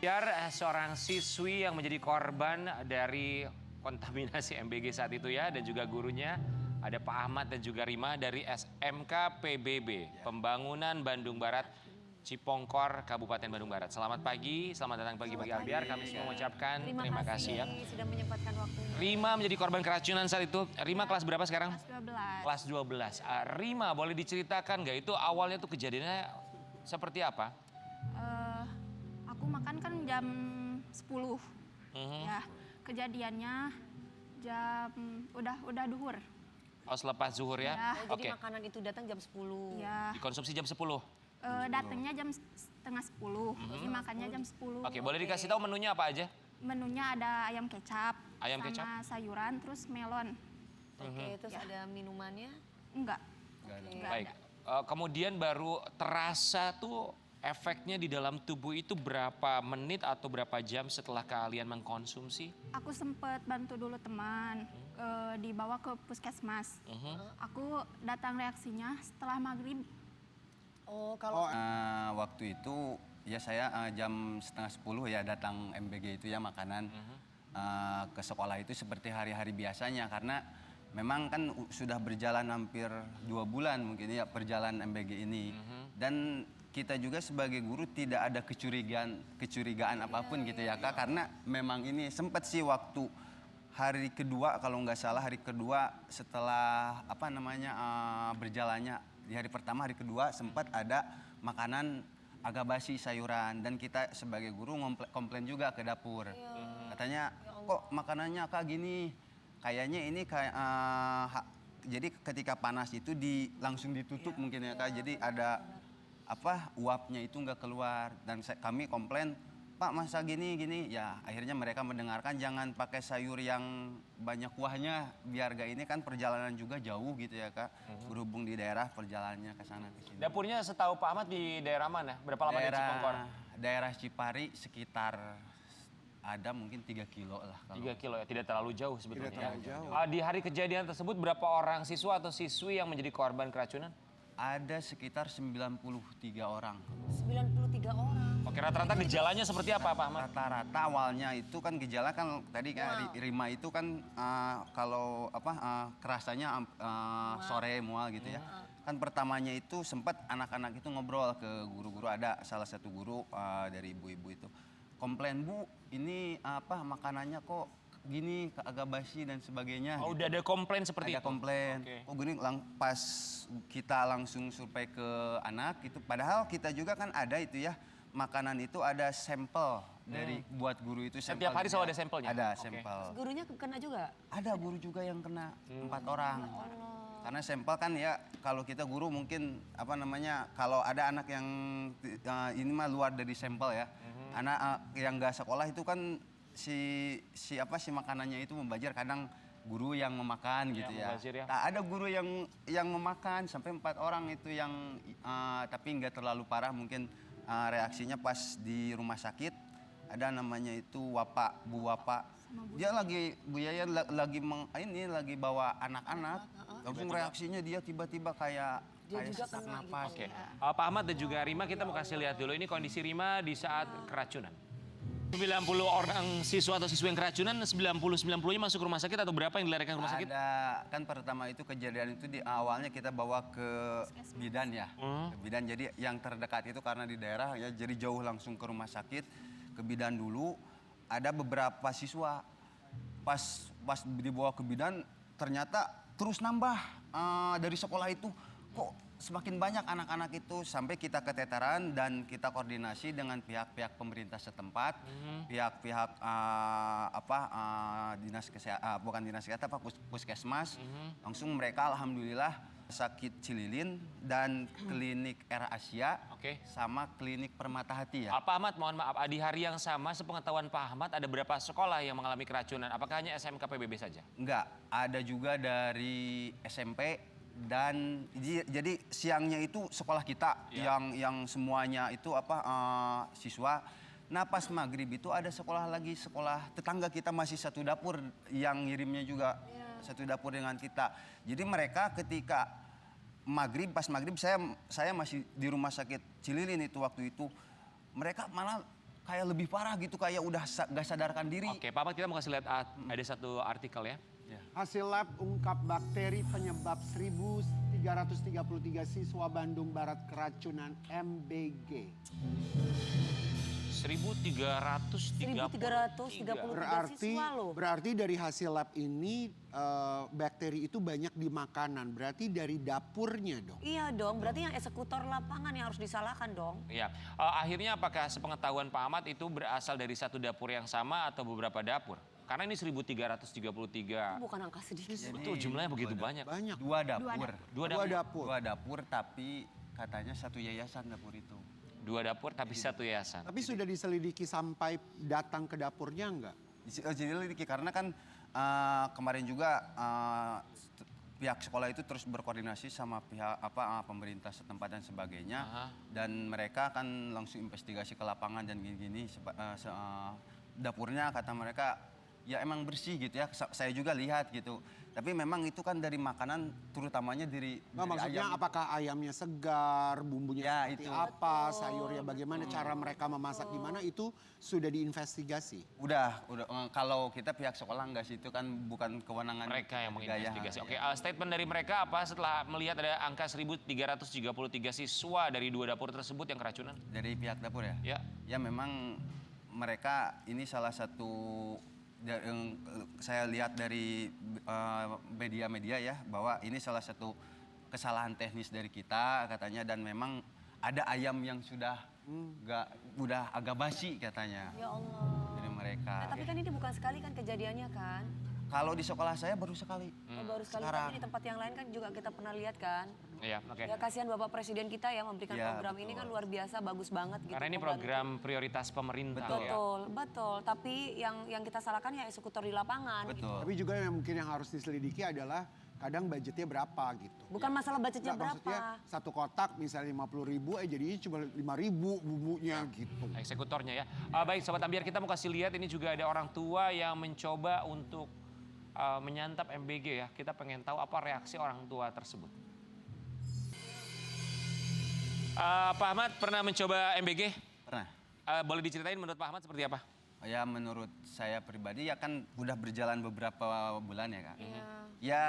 Biar seorang siswi yang menjadi korban dari kontaminasi MBG saat itu ya, dan juga gurunya, ada Pak Ahmad dan juga Rima dari SMK PBB, Pembangunan Bandung Barat, Cipongkor, Kabupaten Bandung Barat. Selamat pagi, selamat datang pagi-pagi Albiar. Kami semua mengucapkan terima kasih ya. Sudah menyempatkan waktunya. Rima menjadi korban keracunan saat itu. Rima kelas berapa sekarang? Kelas 12. Kelas 12. Rima, boleh diceritakan nggak itu awalnya tuh kejadiannya seperti apa? Aku makan kan jam 10. Ya, kejadiannya jam udah duhur. Oh, selepas zuhur ya? Ya. Oh, jadi makanan itu datang jam 10. Ya, Dikonsumsi jam 10. datangnya jam setengah 10. Dimakannya jam 10. Oke, boleh dikasih tahu menunya apa aja? Menunya ada ayam kecap, Ayam sama kecap? sayuran, terus melon. Oke, terus ada minumannya. Enggak. Oke. Baik. Kemudian baru terasa tuh efeknya di dalam tubuh itu berapa menit atau berapa jam setelah kalian mengkonsumsi? Aku sempet bantu dulu teman, dibawa ke puskesmas. Aku datang reaksinya setelah maghrib. Oh, kalau Waktu itu ya saya jam setengah 10 ya datang MBG itu ya makanan ke sekolah itu seperti hari-hari biasanya karena memang kan sudah berjalan hampir 2 bulan mungkin ya perjalanan MBG ini dan kita juga sebagai guru tidak ada kecurigaan apapun gitu ya Kak karena memang ini sempat sih waktu hari kedua kalau nggak salah hari kedua setelah berjalannya di hari pertama hari kedua sempat ada makanan agak basi sayuran dan kita sebagai guru komplain juga ke dapur katanya kok makanannya Kak gini kayaknya ini kayak jadi ketika panas itu langsung ditutup mungkin ya Kak jadi ada uapnya itu nggak keluar dan kami komplain Pak masa gini ya akhirnya mereka mendengarkan jangan pakai sayur yang banyak kuahnya biar gak ini kan perjalanan juga jauh gitu ya Kak berhubung di daerah perjalanannya ke sana ke sini. Dapurnya setahu Pak Ahmad di daerah mana? Berapa lama di Cipongkor? Daerah Cipari sekitar ada mungkin 3 kilo lah. 3 kilo ya, tidak terlalu jauh sebetulnya. Tidak terlalu jauh. Di hari kejadian tersebut berapa orang siswa atau siswi yang menjadi korban keracunan? Ada sekitar 93 orang. 93 orang. Oke, rata-rata gejalanya seperti apa Pak Ahmad? Rata-rata awalnya itu kan gejala kan tadi kan Rima itu kan kalau kerasanya sore mual gitu ya. Kan pertamanya itu sempat anak-anak itu ngobrol ke guru-guru ada salah satu guru dari ibu-ibu itu. Komplain Bu, ini makanannya kok gini agak basi dan sebagainya. Oh, gitu. udah ada komplain seperti ada itu? komplain. Oke. Oh gini pas kita langsung survei ke anak itu padahal kita juga kan ada itu ya makanan itu ada sampel dari buat guru itu sampel. Setiap hari selalu ada sampelnya? Ada Oke. sampel. Gurunya kena juga? Ada guru juga yang kena 4 orang. Karena sampel kan ya kalau kita guru mungkin kalau ada anak yang ini mah luar dari sampel ya. Anak yang nggak sekolah itu kan si makanannya itu membajir kadang guru yang memakan gitu ya. Membazir ya. Nah, ada guru yang memakan sampai 4 orang itu yang tapi nggak terlalu parah mungkin reaksinya pas di rumah sakit ada namanya itu Bu Wapa. Dia Bu Yaya lagi bawa anak-anak langsung reaksinya dia tiba-tiba kayak juga sesak kena napas. gitu. Oke. Pak Ahmad dan juga Rima kita mau kasih lihat dulu ini kondisi Rima di saat keracunan. 90 orang siswa atau siswa yang keracunan, 90-90-nya masuk rumah sakit atau berapa yang dilarikan ke rumah sakit? Ada, kan pertama itu kejadian itu di awalnya kita bawa ke bidan ya. Ke bidan, jadi yang terdekat itu karena di daerah ya jadi jauh langsung ke rumah sakit. Ke bidan dulu, ada beberapa siswa. Pas dibawa ke bidan ternyata terus nambah dari sekolah itu. Kok semakin banyak anak-anak itu sampai kita keteteran dan kita koordinasi dengan pihak-pihak pemerintah setempat, pihak-pihak dinas kesehatan, bukan dinas kesehatan, puskesmas. Langsung mereka alhamdulillah sakit Cililin dan klinik Era Asia sama klinik Permata Hati ya. Pak Ahmad, mohon maaf, di hari yang sama sepengetahuan Pak Ahmad ada berapa sekolah yang mengalami keracunan? Apakah hanya SMK PBB saja? Enggak, ada juga dari SMP dan jadi siangnya itu sekolah kita yang semuanya itu siswa. Nah pas maghrib itu ada sekolah tetangga kita masih satu dapur yang ngirimnya juga satu dapur dengan kita. Jadi mereka ketika pas maghrib saya masih di rumah sakit Cililin itu waktu itu mereka malah kayak lebih parah gitu, kayak udah gak sadarkan diri. Oke, Pak Ahmad, kita mau kasih lihat ada satu artikel ya. Hasil lab ungkap bakteri penyebab 1.333 siswa Bandung Barat keracunan MBG. 1.333 siswa loh. Berarti dari hasil lab ini bakteri itu banyak di makanan. Berarti dari dapurnya dong. Iya dong, berarti yang eksekutor lapangan yang harus disalahkan dong. Iya. Akhirnya apakah sepengetahuan Pak Ahmad itu berasal dari satu dapur yang sama atau beberapa dapur? Karena ini 1.333. Bukan angka sedikit. Betul, jumlahnya begitu banyak. Banyak. Dua dapur. Dua dapur. Dua dapur, tapi katanya satu yayasan dapur itu. Dua dapur tapi satu yayasan. Tapi sudah diselidiki sampai datang ke dapurnya enggak? Jadi karena kan kemarin juga pihak sekolah itu terus berkoordinasi sama pihak pemerintah setempat dan sebagainya. Dan mereka akan langsung investigasi ke lapangan dan gini-gini. Dapurnya kata mereka ya emang bersih gitu ya. Saya juga lihat gitu. Tapi memang itu kan dari makanan terutamanya dari Maksudnya ayam. apakah ayamnya segar, bumbunya Ya, seperti itu. apa, sayurnya bagaimana, cara mereka memasak gimana, itu sudah diinvestigasi. Udah. Kalau kita pihak sekolah enggak sih, itu kan bukan kewenangan Mereka yang gaya. menginvestigasi. Oke, statement dari mereka apa setelah melihat ada angka 1.333 siswa dari dua dapur tersebut yang keracunan? Dari pihak dapur ya? Ya. Ya memang mereka ini salah satu yang saya lihat dari media-media ya, bahwa ini salah satu kesalahan teknis dari kita katanya, dan memang ada ayam yang sudah udah agak basi katanya Ya Allah. dari mereka. Nah, tapi kan ini bukan sekali kan kejadiannya kan? Kalau di sekolah saya baru sekali. Oh, baru sekali, Sekarang. tapi di tempat yang lain kan juga kita pernah lihat kan? Iya, oke. Ya kasihan Bapak Presiden kita ya memberikan Ya, program ini kan luar biasa, bagus banget gitu. Karena ini membantu. program prioritas pemerintah ya. Betul, betul. Tapi yang kita salahkan ya eksekutor di lapangan. Gitu. Betul. Tapi juga yang mungkin yang harus diselidiki adalah kadang budgetnya berapa gitu. Bukan masalah budgetnya Nggak, maksudnya berapa. satu kotak misalnya 50.000, jadinya cuma 5.000 bumbunya gitu. Eksekutornya ya. Baik Sobat Ambiar, kita mau kasih lihat ini juga ada orang tua yang mencoba untuk menyantap MBG ya. Kita pengen tahu apa reaksi orang tua tersebut. Pak Ahmad pernah mencoba MBG? Pernah. Boleh diceritain menurut Pak Ahmad seperti apa? Ya menurut saya pribadi ya kan udah berjalan beberapa bulan ya Kak. Iya. Ya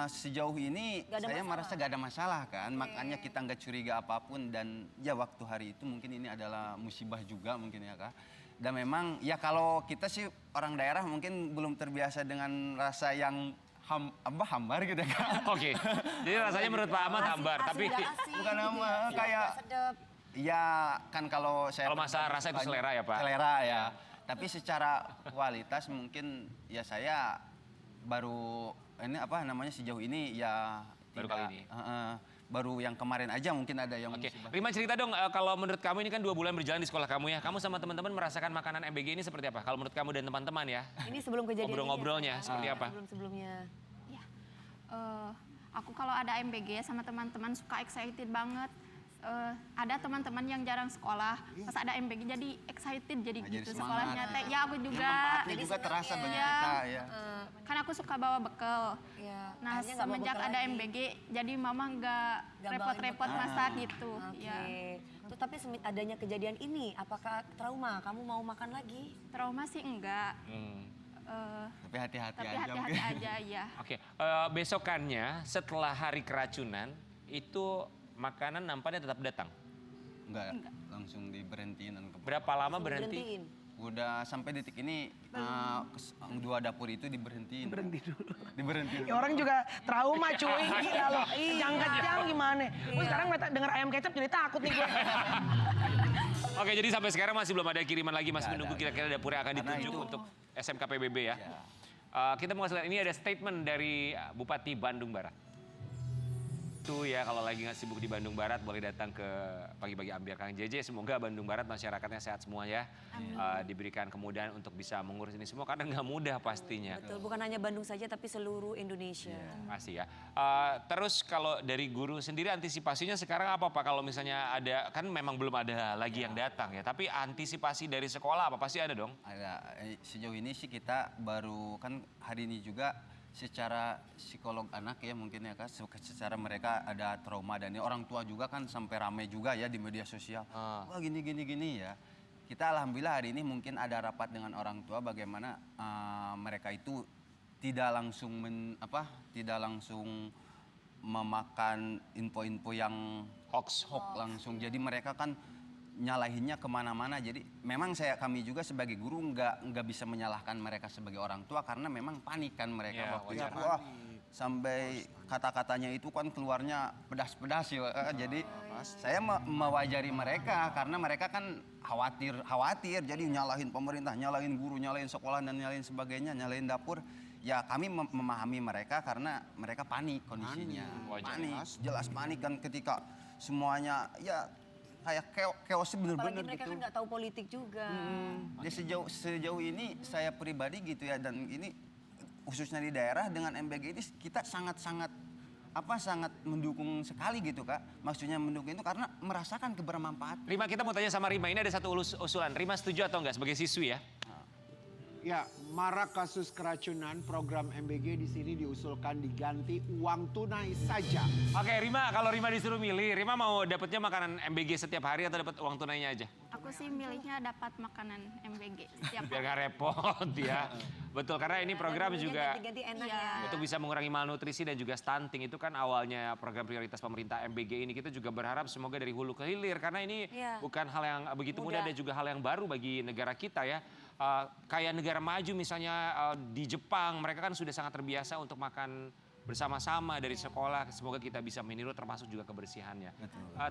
sejauh ini Gak ada saya masalah. merasa gak ada masalah kan. Makanya kita nggak curiga apapun, dan ya waktu hari itu mungkin ini adalah musibah juga mungkin ya Kak. Dan memang ya kalau kita sih orang daerah mungkin belum terbiasa dengan rasa yang hambar gitu ya Kak. Oke. Jadi rasanya menurut Pak Ahmad hambar, tapi Bukan hambar, kayak sedap. ya kan kalau saya Kalau masalah rasa itu selera ya, Pak? Selera ya. Tapi secara kualitas mungkin ya saya baru ini apa namanya sejauh ini ya Baru tidak, kali ini. baru yang kemarin aja mungkin ada yang Oke, musibah. Rima cerita dong, kalau menurut kamu ini kan 2 bulan berjalan di sekolah kamu ya. Kamu sama teman-teman merasakan makanan MBG ini seperti apa? Kalau menurut kamu dan teman-teman ya. Ini sebelum kejadian Ngobrol-ngobrolnya ini ya, seperti apa? Sebelum-sebelumnya. Ya, aku kalau ada MBG sama teman-teman suka excited banget. Ada teman-teman yang jarang sekolah, pas ada MBG jadi excited jadi Nah, jadi gitu semangat. sekolahnya teh. Ya aku juga. Manfaatnya juga terasa bagi ya. kita ya. Kan aku suka bawa bekal. Ya, Nah akhirnya nggak bawa semenjak bekal ada lagi. MBG, jadi mama nggak Nggak repot-repot bawain bekal. masak gitu. Oke. Ya. Tuh, tapi adanya kejadian ini, apakah trauma? Kamu mau makan lagi? Trauma sih enggak. Tapi hati-hati Tapi aja hati-hati mungkin. aja ya. Oke, besokannya setelah hari keracunan itu makanan nampaknya tetap datang. Enggak, langsung diberhentiin dan Berapa lama berhenti? Berhentiin. Udah sampai detik ini 2 dapur itu diberhentiin. Berhenti dulu. Diberhentiin. Ya, orang juga trauma cuy, gila loh. Kejang-kejang gimana? Gue sekarang denger ayam kecap jadi takut nih gue. Oke, jadi sampai sekarang masih belum ada kiriman lagi, masih Nggak menunggu ada. kira-kira dapur yang akan Karena ditunjuk itu- untuk SMK PBB ya. Ya. Kita mau lihat ini ada statement dari Bupati Bandung Barat. Itu ya kalau lagi nggak sibuk di Bandung Barat boleh datang ke pagi-pagi Ambiar Kang JJ. Semoga Bandung Barat masyarakatnya sehat semua ya. Diberikan kemudahan untuk bisa mengurus ini semua karena nggak mudah pastinya. Betul, bukan hanya Bandung saja tapi seluruh Indonesia. Pasti ya. Terus kalau dari guru sendiri antisipasinya sekarang apa Pak? Kalau misalnya ada, kan memang belum ada lagi yang datang ya. Tapi antisipasi dari sekolah apa? Pasti ada dong. Ada. Sejauh ini sih kita baru kan hari ini juga secara psikolog anak ya mungkin ya Kak, secara mereka ada trauma dan ini orang tua juga kan sampai ramai juga ya di media sosial. Wah gini ya. Kita alhamdulillah hari ini mungkin ada rapat dengan orang tua bagaimana mereka itu tidak langsung memakan info-info yang hoax langsung. Jadi mereka kan nyalahinnya kemana-mana. Jadi memang kami juga sebagai guru nggak bisa menyalahkan mereka sebagai orang tua karena memang panik kan mereka waktu itu. Wah, sampai kata-katanya itu kan keluarnya pedas-pedas ya. Jadi saya mewajari mereka karena mereka kan khawatir. Jadi nyalahin pemerintah, nyalahin guru, nyalahin sekolah dan nyalahin sebagainya, nyalahin dapur. Ya kami memahami mereka karena mereka panik kondisinya. Panik, jelas panik kan ketika semuanya ya kayak chaos bener-bener gitu. Apalagi mereka kan nggak tahu politik juga. Ya sejauh ini saya pribadi gitu ya dan ini khususnya di daerah dengan MBG ini kita sangat mendukung sekali gitu Kak. Maksudnya mendukung itu karena merasakan kebermanfaatan. Rima, kita mau tanya sama Rima, ini ada satu usulan. Rima setuju atau enggak sebagai siswi ya? Ya, marak kasus keracunan, program MBG di sini diusulkan diganti uang tunai saja. Oke, Rima, kalau Rima disuruh milih, Rima mau dapatnya makanan MBG setiap hari atau dapat uang tunainya aja? Aku sih milihnya dapat makanan MBG setiap Biar gak repot ya. Betul, karena ini program juga Ganti-ganti enak Iya. ya. untuk bisa mengurangi malnutrisi dan juga stunting. Itu kan awalnya program prioritas pemerintah MBG ini. Kita juga berharap semoga dari hulu ke hilir. Karena ini Iya. bukan hal yang begitu mudah dan juga hal yang baru bagi negara kita ya. Kayak negara maju misalnya di Jepang, mereka kan sudah sangat terbiasa untuk makan bersama-sama dari sekolah. Semoga kita bisa meniru termasuk juga kebersihannya.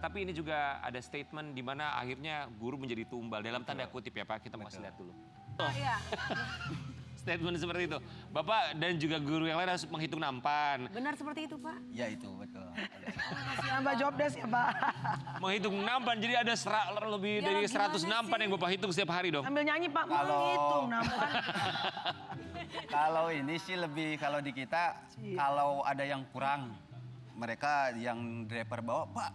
Tapi ini juga ada statement di mana akhirnya guru menjadi tumbal. Dalam tanda kutip ya Pak, kita mau kasih lihat dulu. Iya. Statement seperti itu. Bapak dan juga guru yang lain harus menghitung nampan. Benar seperti itu Pak. Ya itu betul. Nambah job desk ya Pak. Menghitung nampan, jadi ada lebih Ya, dari gimana 100 nampan sih? yang Bapak hitung setiap hari dong. Sambil nyanyi Pak, Kalau- menghitung nampan. Kalau ini sih lebih kalau di kita kalau ada yang kurang mereka yang driver bawa Pak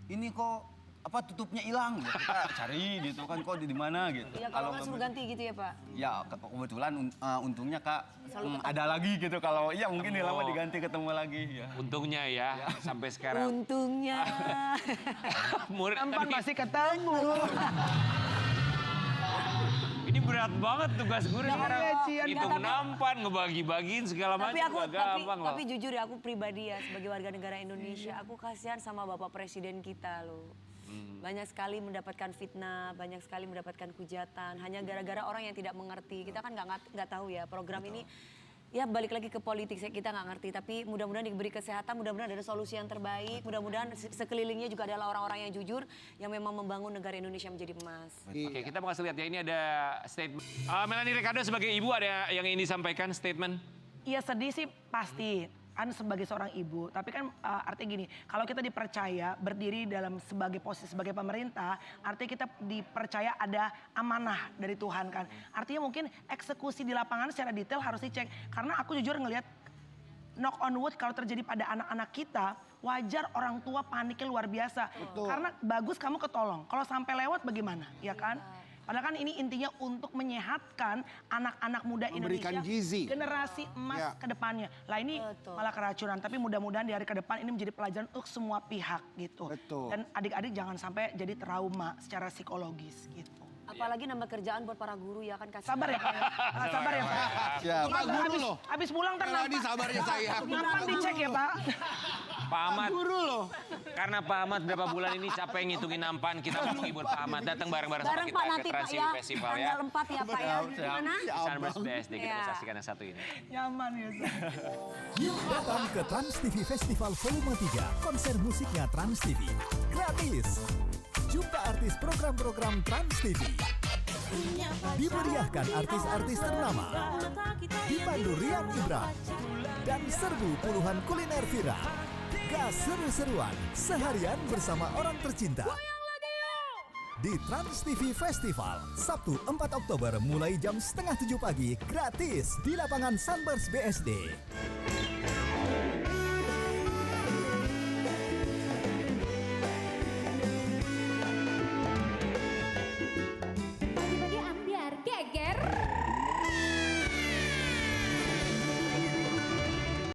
ini kok tutupnya hilang ya, kita cari gitu kan kok di mana gitu. Iya kalau nggak suruh ganti gitu ya Pak. Ya kebetulan untungnya Kak ada lagi gitu kalau iya mungkin lama diganti ketemu lagi ya. Untungnya ya, sampai sekarang. Untungnya. Murid, Nampan tapi masih ketemu. ini berat banget tugas guru sekarang. iya, Cian. Hitung nampan, ngebagi-bagiin segala Tapi macam aku gak gampang loh. tapi jujur ya aku pribadi ya sebagai warga negara Indonesia aku kasihan sama Bapak Presiden kita loh. Banyak sekali mendapatkan fitnah, banyak sekali mendapatkan hujatan hanya gara-gara orang yang tidak mengerti. Kita kan nggak tahu ya program ini. Ya balik lagi ke politik kita nggak ngerti tapi mudah-mudahan diberi kesehatan, mudah-mudahan ada solusi yang terbaik, mudah-mudahan sekelilingnya juga adalah orang-orang yang jujur yang memang membangun negara Indonesia menjadi emas. Oke, kita mau kasih lihat ya, ini ada statement. Melanie Ricardo sebagai ibu ada yang ingin disampaikan statement? Iya sedih sih pasti. Kan sebagai seorang ibu, tapi kan artinya gini, kalau kita dipercaya berdiri dalam sebagai posisi sebagai pemerintah, artinya kita dipercaya ada amanah dari Tuhan kan. Artinya mungkin eksekusi di lapangan secara detail harus dicek. Karena aku jujur ngelihat knock on wood kalau terjadi pada anak-anak kita, wajar orang tua paniknya luar biasa. Betul. Karena bagus kamu ketolong, kalau sampai lewat bagaimana, ya kan? Padahal kan ini intinya untuk menyehatkan anak-anak muda Memberikan Indonesia. gizi. Generasi emas Ya. ke depannya. Lah ini Betul. malah keracunan. Tapi mudah-mudahan di hari ke depan ini menjadi pelajaran untuk semua pihak gitu. Betul. Dan adik-adik jangan sampai jadi trauma secara psikologis gitu. Apalagi nambah kerjaan buat para guru ya kan kasih. Sabar ya Pak. Sabar ya Pak. Siap. Pak guru loh. Habis pulang ntar Melani nampak. sabarnya saya. Nampak dicek ya Pak. Pak Ahmad, Guru loh. karena Pak Ahmad berapa bulan ini capek ngitungin nampan, kita mau menghibur Pak Ahmad. Datang bareng-bareng sama Bareng kita Pak ke nanti Pak Trans TV ya. Festival ya. Tanggal 4 ya Pak ya. Gimana? Sunburst BSD, kita mau Ya. saksikan yang satu ini. Nyaman ya. Yuk datang ke Trans TV Festival Volume 3, konser musiknya Trans TV. Gratis. Jumpa artis program-program Trans TV. Dimeriahkan artis-artis ternama. Dipandu Rian Ibram. Dan serbu puluhan kuliner viral. Gas seru-seruan seharian bersama orang tercinta. Di Trans TV Festival, Sabtu 4 Oktober mulai jam 6:30 pagi, gratis di lapangan Sunburst BSD.